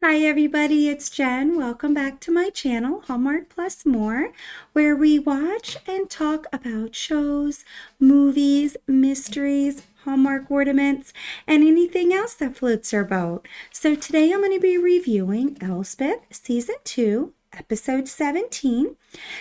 Hi everybody, it's Jen. Welcome back to my channel, Hallmark Plus More, where we watch and talk about shows, movies, mysteries, Hallmark ornaments, and anything else that floats our boat. So today I'm going to be reviewing Elsbeth Season 2, Episode 17.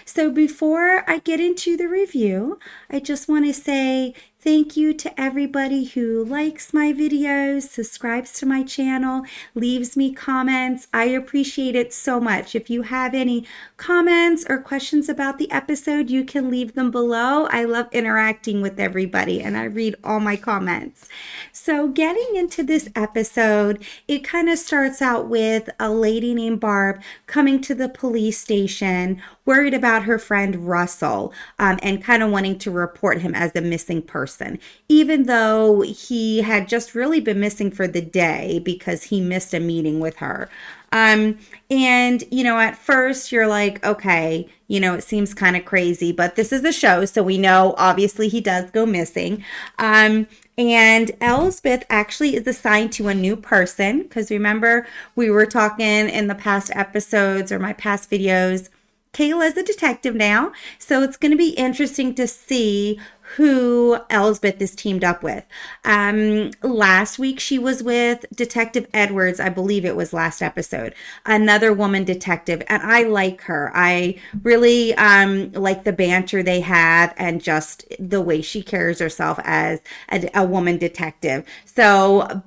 So before I get into the review, I just want to say thank you to everybody who likes my videos, subscribes to my channel, leaves me comments. I appreciate it so much. If you have any comments or questions about the episode, you can leave them below. I love interacting with everybody and I read all my comments. So getting into this episode, it kind of starts out with a lady named Barb coming to the police station, worried about her friend Russell, and kind of wanting to report him as a missing person, even though he had just really been missing for the day because he missed a meeting with her. And at first you're like, okay, it seems kind of crazy, but this is the show, so we know obviously he does go missing. And Elsbeth actually is assigned to a new person because remember we were talking in the past episodes or my past videos. Kayla is a detective now, so it's going to be interesting to see who Elsbeth is teamed up with. Last week she was with Detective Edwards, I believe it was last episode, another woman detective, and I like her. I really like the banter they have and just the way she carries herself as a woman detective. So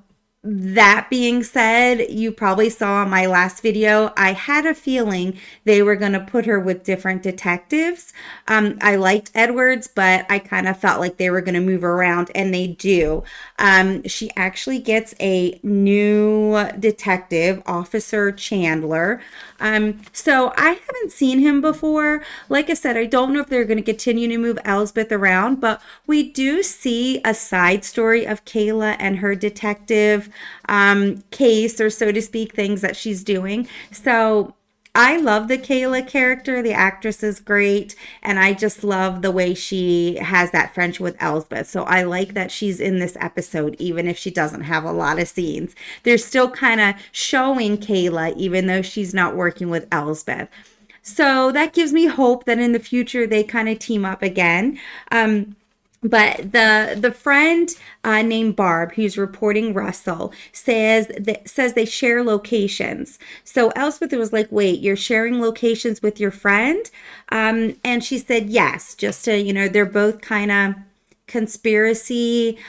that being said, you probably saw in my last video, I had a feeling they were going to put her with different detectives. I liked Edwards, but I kind of felt like they were going to move around, and they do. She actually gets a new detective, Officer Chandler. So I haven't seen him before. Like I said, I don't know if they're going to continue to move Elsbeth around, but we do see a side story of Kayla and her detective case, or so to speak, things that she's doing. So I love the Kayla character. The actress is great. And I just love the way she has that friendship with Elsbeth. So I like that she's in this episode, even if she doesn't have a lot of scenes. They're still kind of showing Kayla, even though she's not working with Elsbeth. So that gives me hope that in the future they kind of team up again. But the friend named Barb, who's reporting Russell, says they share locations. So Elspeth was like, "Wait, you're sharing locations with your friend?" And she said, "Yes, just to they're both kind of conspiracy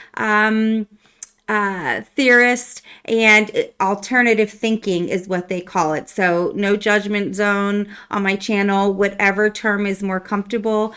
theorist and alternative thinking is what they call it. So no judgment zone on my channel, whatever term is more comfortable.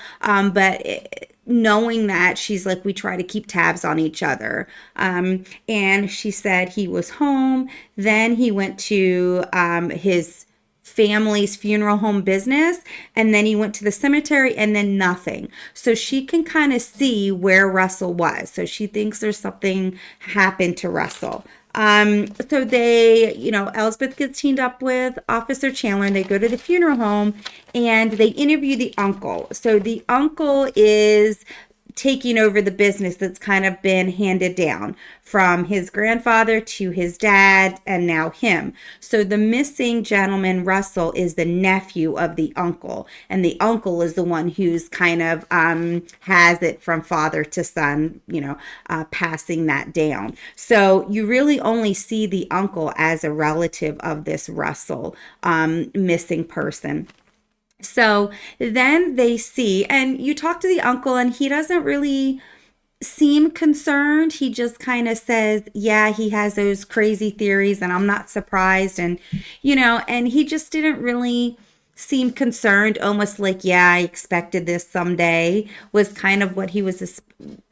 Knowing that, she's like, we try to keep tabs on each other. And she said he was home. Then he went to his family's funeral home business, and then he went to the cemetery, and then nothing. So she can kind of see where Russell was. So she thinks there's something happened to Russell. So they, Elsbeth gets teamed up with Officer Chandler, and they go to the funeral home and they interview the uncle. So the uncle is taking over the business that's kind of been handed down from his grandfather to his dad and now him. So the missing gentleman, Russell, is the nephew of the uncle, and the uncle is the one who's kind of has it from father to son, passing that down. So you really only see the uncle as a relative of this Russell missing person. So then they see, and you talk to the uncle, and he doesn't really seem concerned. He just kind of says, yeah, he has those crazy theories, and I'm not surprised. And, and he just didn't really seem concerned, almost like, yeah, I expected this someday, was kind of what he was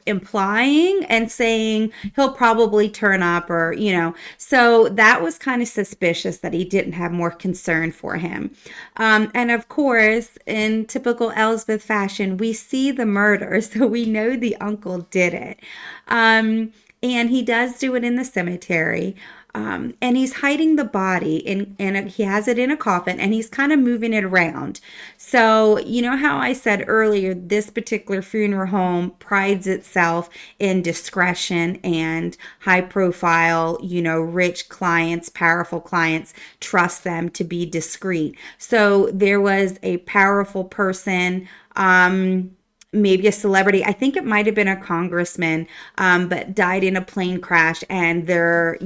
implying and saying he'll probably turn up, or so that was kind of suspicious that he didn't have more concern for him. And of course, in typical Elsbeth fashion, we see the murder, so we know the uncle did it. And he does do it in the cemetery. and he's hiding the body and he has it in a coffin and he's kind of moving it around. So, you know how I said earlier, this particular funeral home prides itself in discretion and high profile, rich clients, powerful clients trust them to be discreet. So there was a powerful person, maybe a celebrity. I think it might have been a congressman, but died in a plane crash, and they're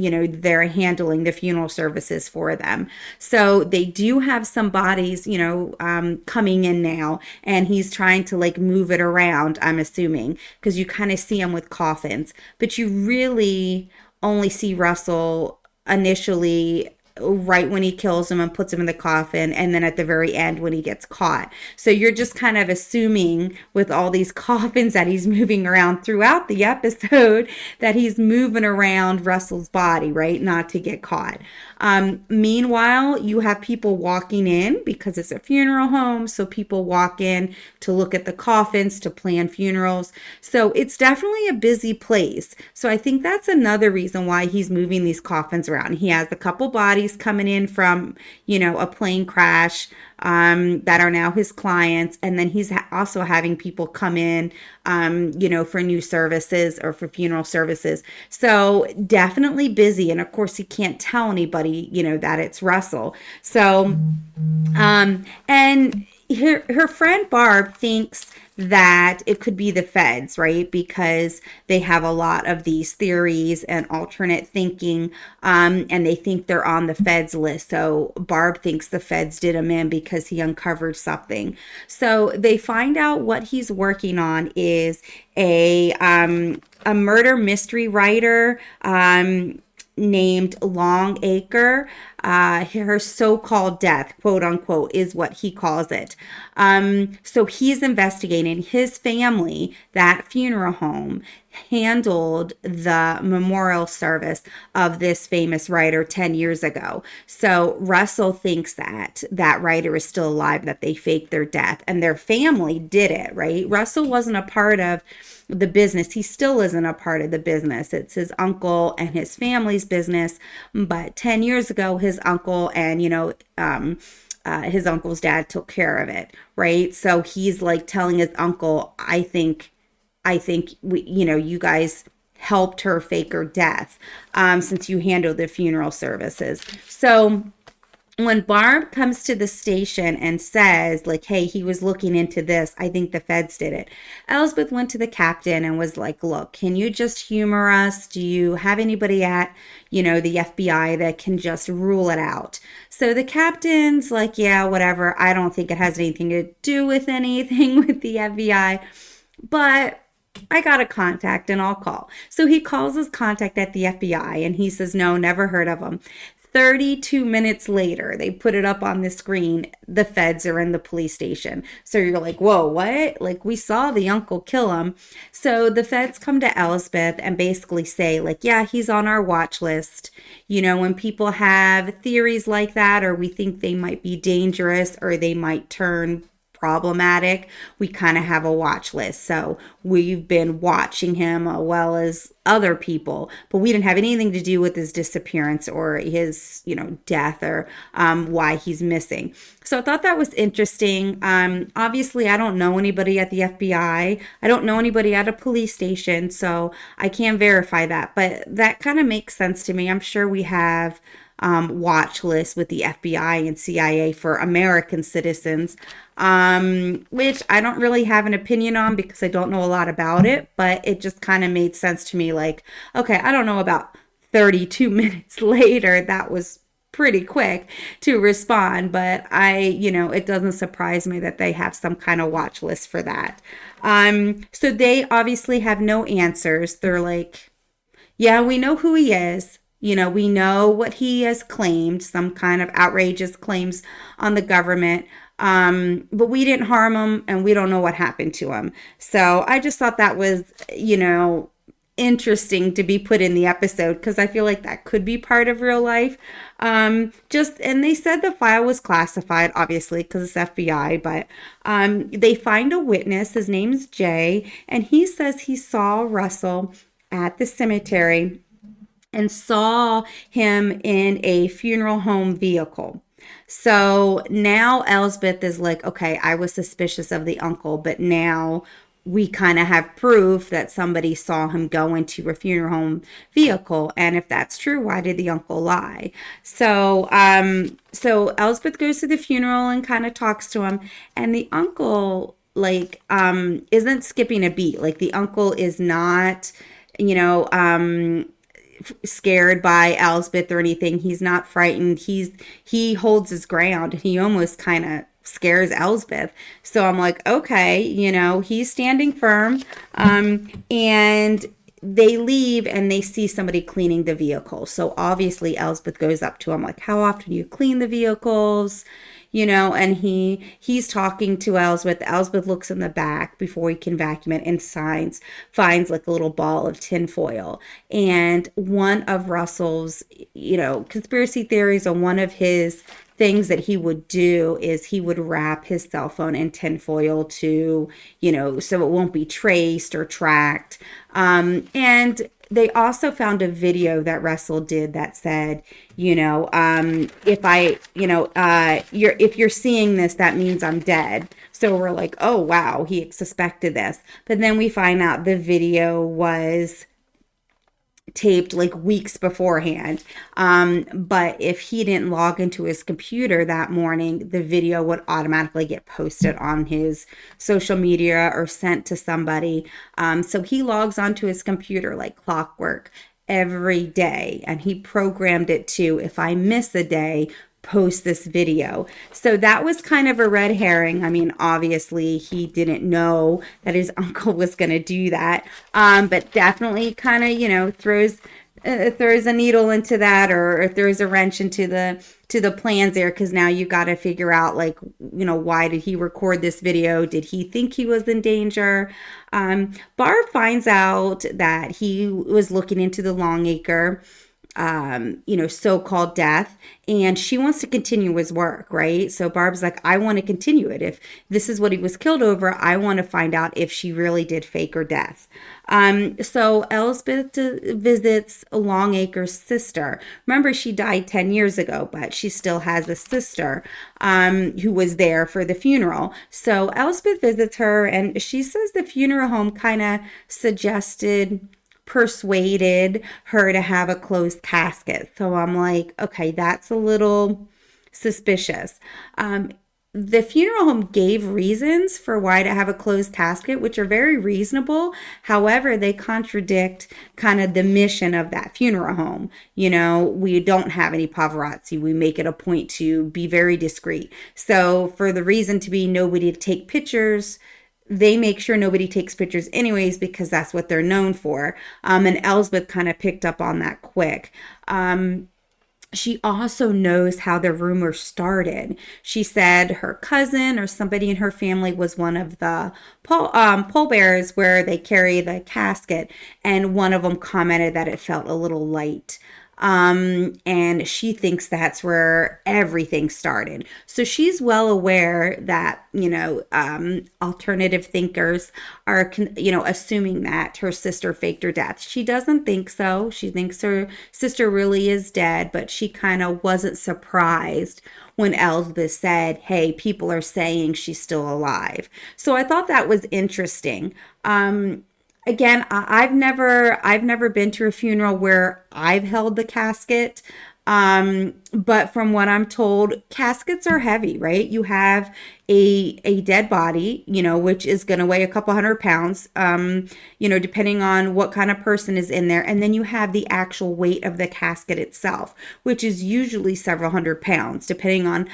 handling the funeral services for them. So they do have some bodies, coming in now, and he's trying to like move it around. I'm assuming because you kind of see him with coffins, but you really only see Russell initially right when he kills him and puts him in the coffin, and then at the very end when he gets caught. So you're just kind of assuming with all these coffins that he's moving around throughout the episode that he's moving around Russell's body, right? Not to get caught. Meanwhile, you have people walking in because it's a funeral home. So people walk in to look at the coffins, to plan funerals. So it's definitely a busy place. So I think that's another reason why he's moving these coffins around. He has a couple bodies coming in from, a plane crash, that are now his clients. And then he's also having people come in, for new services or for funeral services. So definitely busy. And of course, he can't tell anybody, that it's Russell. So, and her friend Barb thinks that it could be the feds, right? Because they have a lot of these theories and alternate thinking, and they think they're on the feds list. So Barb thinks the feds did him in because he uncovered something. So they find out what he's working on is a murder mystery writer, named Longacre. Her so-called death, quote unquote, is what he calls it. So he's investigating. His family, that funeral home, handled the memorial service of this famous writer 10 years ago. So Russell thinks that that writer is still alive, that they faked their death, and their family did it, right? Russell wasn't a part of the business. He still isn't a part of the business. It's his uncle and his family's business. But 10 years ago, his uncle and, his uncle's dad took care of it, right? So he's like telling his uncle, I think you guys helped her fake her death, since you handled the funeral services. So when Barb comes to the station and says, like, hey, he was looking into this, I think the feds did it, Elsbeth went to the captain and was like, look, can you just humor us? Do you have anybody at, the FBI that can just rule it out? So the captain's like, yeah, whatever. I don't think it has anything to do with anything with the FBI, but I got a contact and I'll call. So he calls his contact at the FBI and he says, no, never heard of him. 32 minutes later, they put it up on the screen, the feds are in the police station. So you're like, whoa, what? Like, we saw the uncle kill him. So the feds come to Elsbeth and basically say, like, yeah, he's on our watch list. When people have theories like that, or we think they might be dangerous or they might turn problematic, we kind of have a watch list. So we've been watching him as well as other people, but we didn't have anything to do with his disappearance or his, death or why he's missing. So I thought that was interesting. Obviously, I don't know anybody at the FBI. I don't know anybody at a police station, so I can't verify that. But that kind of makes sense to me. I'm sure we have watch lists with the FBI and CIA for American citizens, which I don't really have an opinion on because I don't know a lot about it, but it just kind of made sense to me. Like, okay, I don't know, about 32 minutes later, that was pretty quick to respond, but it doesn't surprise me that they have some kind of watch list for that. So they obviously have no answers. They're like, yeah, we know who he is. We know what he has claimed, some kind of outrageous claims on the government. But we didn't harm him and we don't know what happened to him. So I just thought that was, interesting to be put in the episode because I feel like that could be part of real life. And they said the file was classified, obviously, because it's FBI, but they find a witness. His name's Jay, and he says he saw Russell at the cemetery and saw him in a funeral home vehicle. So now Elsbeth is like, okay, I was suspicious of the uncle, but now we kind of have proof that somebody saw him go into a funeral home vehicle. And if that's true, why did the uncle lie? So Elsbeth goes to the funeral and kind of talks to him, and the uncle isn't skipping a beat. Like the uncle is not, you know, scared by Elsbeth or anything. He's not frightened. He holds his ground. He almost kind of scares Elsbeth. So I'm like, okay, he's standing firm. And they leave and they see somebody cleaning the vehicle. So obviously Elsbeth goes up to him like, how often do you clean the vehicles? And he's talking to Elsbeth. Elsbeth looks in the back before he can vacuum it and finds like a little ball of tinfoil. And one of Russell's, conspiracy theories, on one of his things that he would do is he would wrap his cell phone in tinfoil to, so it won't be traced or tracked. And they also found a video that Russell did that said, if you're seeing this, that means I'm dead. So we're like, oh, wow, he suspected this. But then we find out the video was taped like weeks beforehand. But if he didn't log into his computer that morning, the video would automatically get posted on his social media or sent to somebody. So he logs onto his computer like clockwork every day, and he programmed it to, if I miss a day, post this video. So that was kind of a red herring. I mean, obviously he didn't know that his uncle was going to do that. But definitely kind of, throws a needle into that, or throws a wrench into the plans there, because now you got to figure out like, why did he record this video? Did he think he was in danger? Barb finds out that he was looking into the Longacre so-called death, and she wants to continue his work, right? So Barb's like, I want to continue it. If this is what he was killed over, I want to find out if she really did fake her death. So Elsbeth visits Longacre's sister. Remember, she died 10 years ago, but she still has a sister who was there for the funeral. So Elsbeth visits her, and she says the funeral home kind of persuaded her to have a closed casket. So I'm like, okay, that's a little suspicious. The funeral home gave reasons for why to have a closed casket, which are very reasonable. However, they contradict kind of the mission of that funeral home. We don't have any paparazzi. We make it a point to be very discreet. So for the reason to be nobody to take pictures, they make sure nobody takes pictures anyways, because that's what they're known for. And Elsbeth kind of picked up on that quick. She also knows how the rumor started. She said her cousin or somebody in her family was one of the pallbearers where they carry the casket, and one of them commented that it felt a little light. And she thinks that's where everything started. So she's well aware that, alternative thinkers are, assuming that her sister faked her death. She doesn't think so. She thinks her sister really is dead, but she kind of wasn't surprised when Elsbeth said, hey, people are saying she's still alive. So I thought that was interesting. Again, I've never been to a funeral where I've held the casket. But from what I'm told, caskets are heavy, right? You have a dead body, which is going to weigh a couple 100 pounds, depending on what kind of person is in there. And then you have the actual weight of the casket itself, which is usually several 100 pounds, depending on,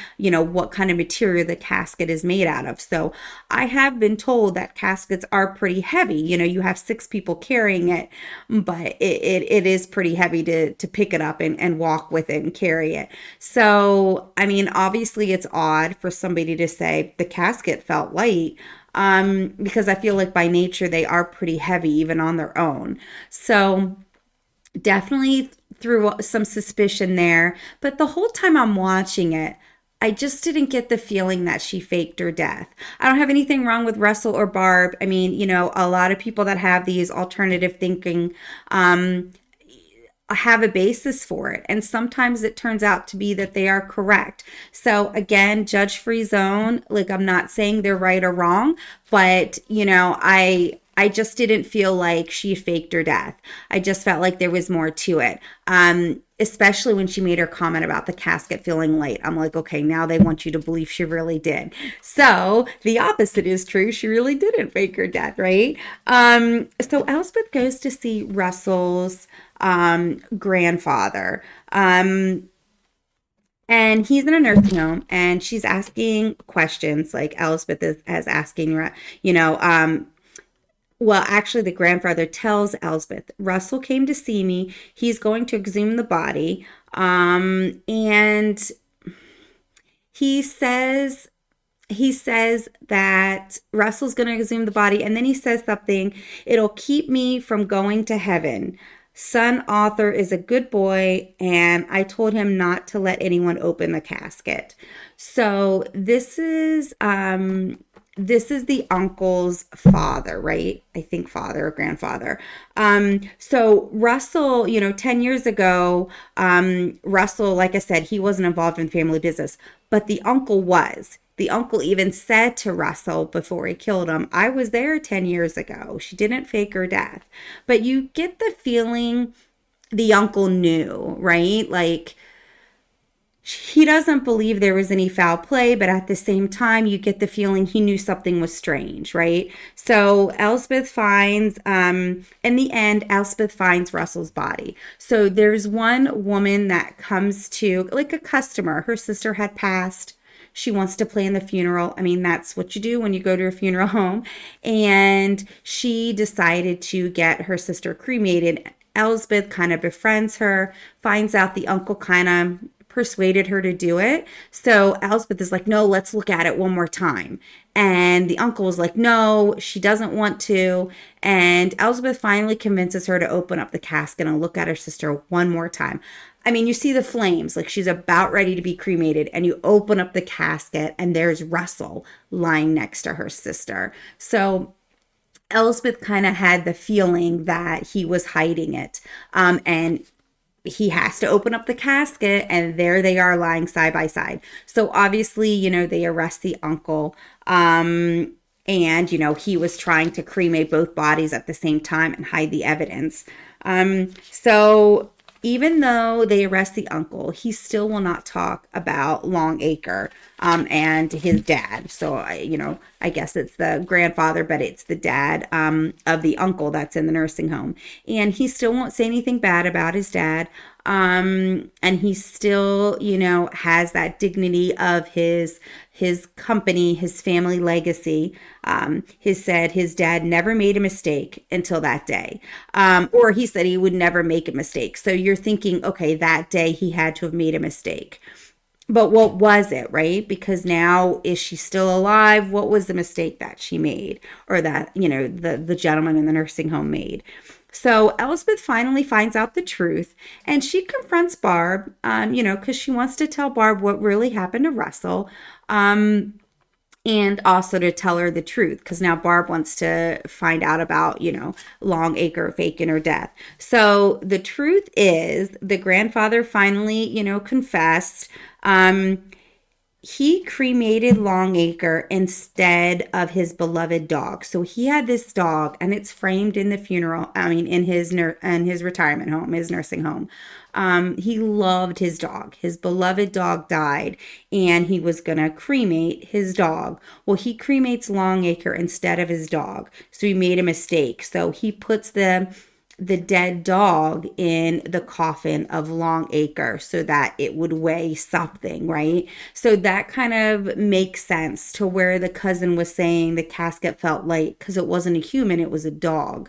what kind of material the casket is made out of. So I have been told that caskets are pretty heavy. You have 6 people carrying it, but it is pretty heavy to pick it up and walk with it and carry it. So, I mean, obviously it's odd for somebody to say the casket felt light, because I feel like by nature they are pretty heavy even on their own. So definitely threw some suspicion there. But the whole time I'm watching it, I just didn't get the feeling that she faked her death. I don't have anything wrong with Russell or Barb. I mean, a lot of people that have these alternative thinking, have a basis for it. And sometimes it turns out to be that they are correct. So again, judge free zone. Like, I'm not saying they're right or wrong, but I just didn't feel like she faked her death. I just felt like there was more to it. Especially when she made her comment about the casket feeling light. I'm like, okay, now they want you to believe she really did. So the opposite is true. She really didn't fake her death, right? So Elsbeth goes to see Russell's grandfather. And he's in a nursing home, and she's asking questions like Elsbeth is asking, you know, well, actually, the grandfather tells Elsbeth, Russell came to see me. He's going to exhume the body. And he says that Russell's going to exhume the body, and then he says something, it'll keep me from going to heaven. Son Arthur is a good boy, and I told him not to let anyone open the casket. So this is the uncle's father, right? I think father or grandfather. So Russell, 10 years ago, Russell, like I said, he wasn't involved in family business, but the uncle was. The uncle even said to Russell before he killed him, I was there 10 years ago. She didn't fake her death. But you get the feeling the uncle knew, right? Like, he doesn't believe there was any foul play, but at the same time, you get the feeling he knew something was strange, right? So Elsbeth finds, in the end, Elsbeth finds Russell's body. So there's one woman that comes to, like a customer, her sister had passed. She wants to plan the funeral. I mean, that's what you do when you go to a funeral home. And she decided to get her sister cremated. Elsbeth kind of befriends her, finds out the uncle kind of persuaded her to do it. So Elsbeth is like, no, let's look at it one more time. And the uncle is like, no, she doesn't want to. And Elsbeth finally convinces her to open up the casket and look at her sister one more time. I mean, you see the flames, like she's about ready to be cremated, and you open up the casket and there's Russell lying next to her sister. So Elsbeth kind of had the feeling that he was hiding it. And he has to open up the casket, and there they are lying side by side. So obviously, they arrest the uncle. And, he was trying to cremate both bodies at the same time and hide the evidence. So even though they arrest the uncle, he still will not talk about Longacre and his dad. So, I guess it's the grandfather, but it's the dad of the uncle that's in the nursing home. And he still won't say anything bad about his dad. And he still, has that dignity of his company, his family legacy. He said his dad never made a mistake until that day. Or he said he would never make a mistake. So you're thinking, okay, that day he had to have made a mistake. But what was it, right? Because now, is she still alive? What was the mistake that she made, or that, the gentleman in the nursing home made? So Elsbeth finally finds out the truth, and she confronts Barb, because she wants to tell Barb what really happened to Russell, and also to tell her the truth, because now Barb wants to find out about, Longacre faking her death. So the truth is, the grandfather finally, confessed. He cremated Longacre instead of his beloved dog. So he had this dog, and it's framed in the in his retirement home, his nursing home. He loved his dog. His beloved dog died, and he was going to cremate his dog. Well, he cremates Longacre instead of his dog. So he made a mistake. So he puts the dead dog in the coffin of Longacre so that it would weigh something, right? So that kind of makes sense to where the cousin was saying the casket felt light, because it wasn't a human, it was a dog.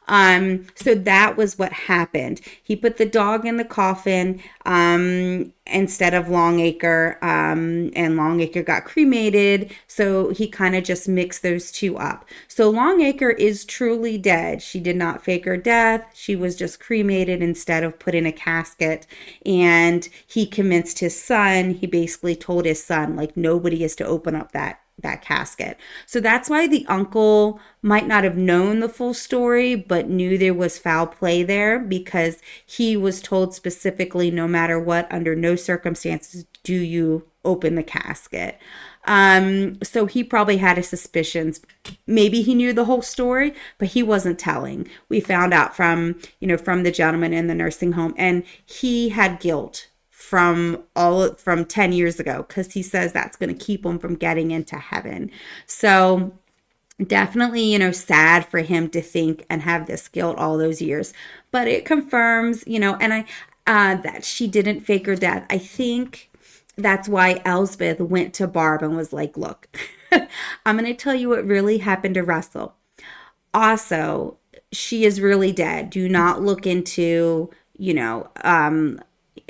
So that was what happened. He put the dog in the coffin instead of Longacre, and Longacre got cremated. So he kind of just mixed those two up. So Longacre is truly dead. She did not fake her death. She was just cremated instead of put in a casket. And he convinced his son. He basically told his son, like, nobody is to open up that casket. So that's why the uncle might not have known the full story, but knew there was foul play there, because he was told specifically, no matter what, under no circumstances do you open the casket. So he probably had his suspicions. Maybe he knew the whole story, but he wasn't telling. We found out from, from the gentleman in the nursing home, and he had guilt from 10 years ago, because he says that's going to keep him from getting into heaven. So definitely, sad for him to think and have this guilt all those years. But it confirms, and that she didn't fake her death. I think that's why Elsbeth went to Barb and was like, look, I'm going to tell you what really happened to Russell. Also, she is really dead. Do not look into,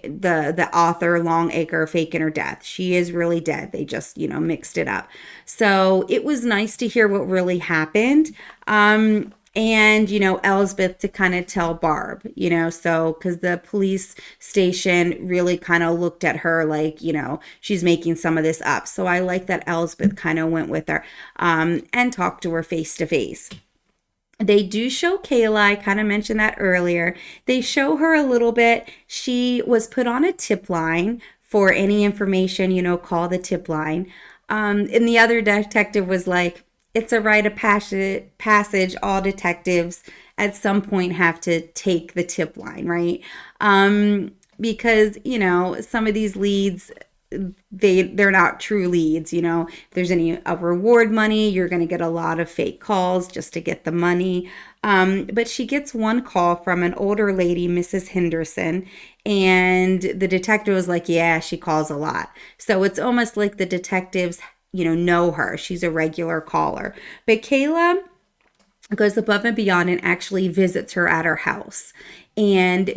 the author Longacre faking her death. She is really dead. They just, mixed it up. So it was nice to hear what really happened. And, Elsbeth to kind of tell Barb, so because the police station really kind of looked at her like, she's making some of this up. So I like that Elsbeth kind of went with her and talked to her face to face. They do show Kayla. I kind of mentioned that earlier. They show her a little bit. She was put on a tip line for any information, call the tip line. And the other detective was like, it's a rite of passage. All detectives at some point have to take the tip line, right? Because, some of these leads, they're not true leads. If there's any reward money, you're going to get a lot of fake calls just to get the money. But she gets one call from an older lady, Mrs. Henderson, and the detective was like, yeah, she calls a lot. So it's almost like the detectives, know her. She's a regular caller. But Kayla goes above and beyond and actually visits her at her house. And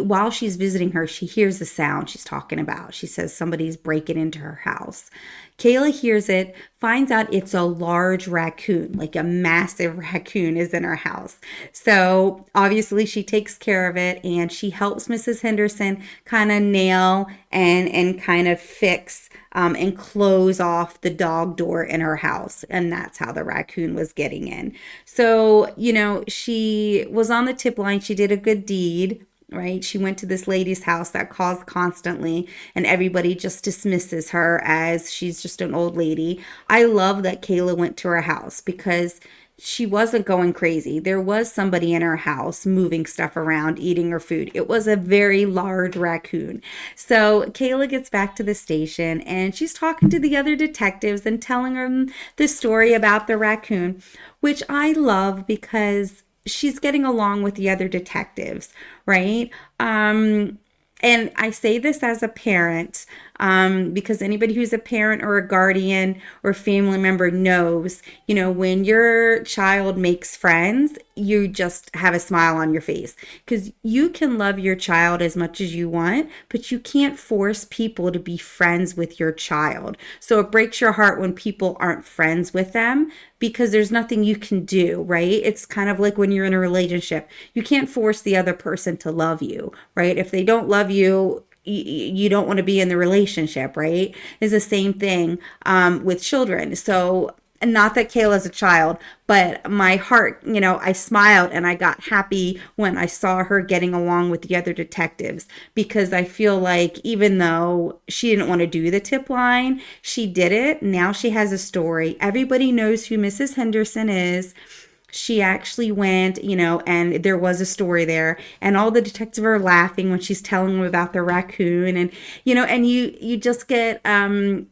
while she's visiting her, she hears the sound she's talking about. She says somebody's breaking into her house. Kayla hears it, finds out it's a large raccoon, like a massive raccoon is in her house. So obviously she takes care of it, and she helps Mrs. Henderson kind of nail and kind of fix and close off the dog door in her house. And that's how the raccoon was getting in. So, she was on the tip line. She did a good deed, right? She went to this lady's house that calls constantly, and everybody just dismisses her as she's just an old lady. I love that Kayla went to her house, because she wasn't going crazy. There was somebody in her house moving stuff around, eating her food. It was a very large raccoon. So Kayla gets back to the station, and she's talking to the other detectives and telling them the story about the raccoon, which I love because she's getting along with the other detectives, right? And I say this as a parent, because anybody who's a parent or a guardian or family member knows, when your child makes friends, you just have a smile on your face, because you can love your child as much as you want, but you can't force people to be friends with your child. So it breaks your heart when people aren't friends with them, because there's nothing you can do, right? It's kind of like when you're in a relationship. You can't force the other person to love you, right? If they don't love you, you don't want to be in the relationship, right? It's the same thing with children. So, not that Kayla's a child, but my heart, I smiled and I got happy when I saw her getting along with the other detectives, because I feel like even though she didn't want to do the tip line, she did it. Now she has a story. Everybody knows who Mrs. Henderson is. She actually went, and there was a story there, and all the detectives are laughing when she's telling them about the raccoon, and and you just get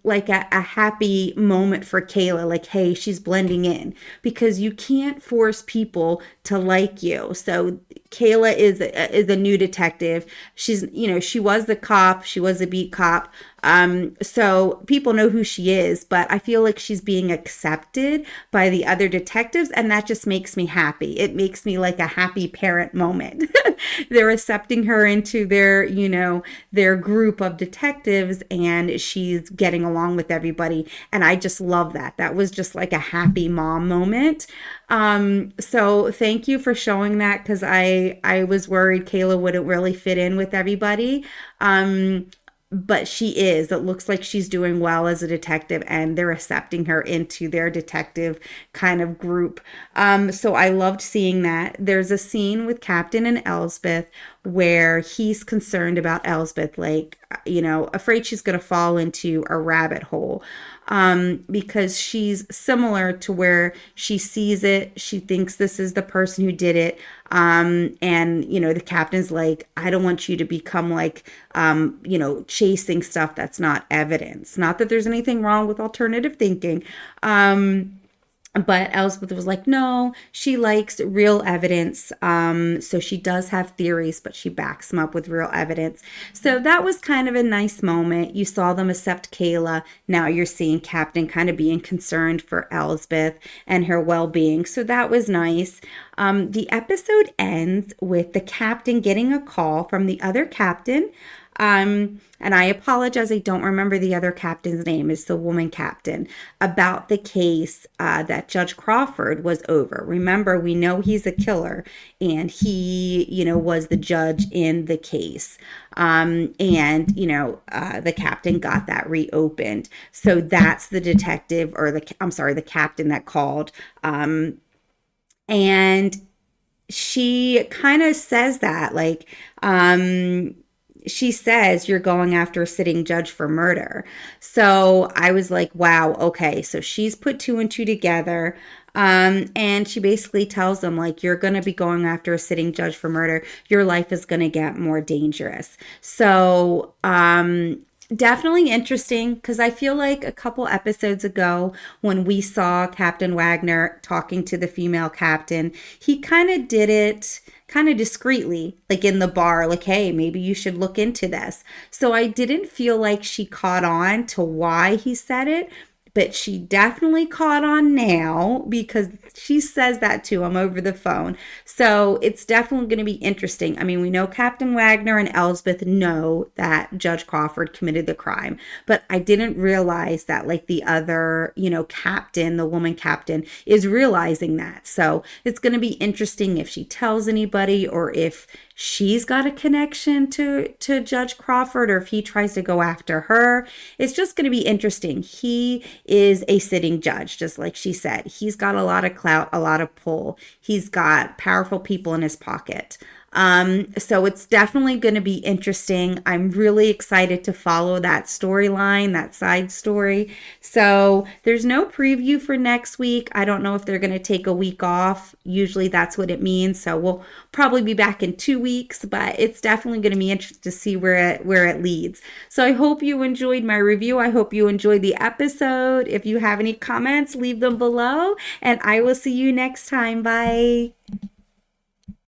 like a happy moment for Kayla, like, hey, she's blending in, because you can't force people to like you. So Kayla is a new detective. She's, she was the cop, she was a beat cop. So people know who she is, but I feel like she's being accepted by the other detectives, and that just makes me happy. It makes me like a happy parent moment. They're accepting her into their, their group of detectives, and she's getting along with everybody. And I just love that. That was just like a happy mom moment. So thank you for showing that, because I was worried Kayla wouldn't really fit in with everybody. but she is. It looks like she's doing well as a detective, and they're accepting her into their detective kind of group. So I loved seeing that. There's a scene with Captain and Elsbeth where he's concerned about Elsbeth, like, afraid she's going to fall into a rabbit hole, because she's similar to where she sees it. She thinks this is the person who did it. And, the captain's like, I don't want you to become like, chasing stuff that's not evidence. Not that there's anything wrong with alternative thinking. But Elsbeth was like, no, she likes real evidence. So she does have theories, but she backs them up with real evidence. So that was kind of a nice moment. You saw them accept Kayla. Now you're seeing Captain kind of being concerned for Elsbeth and her well-being. So that was nice. The episode ends with the captain getting a call from the other captain. And I apologize, I don't remember the other captain's name. It's the woman captain, about the case that Judge Crawford was over. Remember, we know he's a killer, and he, was the judge in the case. The captain got that reopened. So that's the detective, or the captain that called. And she kind of says that, like, she says you're going after a sitting judge for murder. So I was like, wow, okay. So she's put two and two together. And she basically tells them, like, you're going to be going after a sitting judge for murder. Your life is going to get more dangerous. So, definitely interesting, because I feel like a couple episodes ago when we saw Captain Wagner talking to the female captain, he kind of did it kind of discreetly, like in the bar, like, hey, maybe you should look into this. So I didn't feel like she caught on to why he said it, but she definitely caught on now because she says that to him over the phone. So it's definitely going to be interesting. I mean, we know Captain Wagner and Elsbeth know that Judge Crawford committed the crime, but I didn't realize that, like, the other, captain, the woman captain, is realizing that. So it's going to be interesting if she tells anybody, or if she's got a connection to Judge Crawford, or if he tries to go after her. It's just going to be interesting. He is a sitting judge, just like she said. He's got a lot of clout, a lot of pull. He's got powerful people in his pocket. So it's definitely going to be interesting. I'm really excited to follow that storyline, that side story. So there's no preview for next week. I don't know if they're going to take a week off. Usually that's what it means. So we'll probably be back in 2 weeks, but it's definitely going to be interesting to see where it leads. So I hope you enjoyed my review. I hope you enjoyed the episode. If you have any comments, leave them below, and I will see you next time. Bye.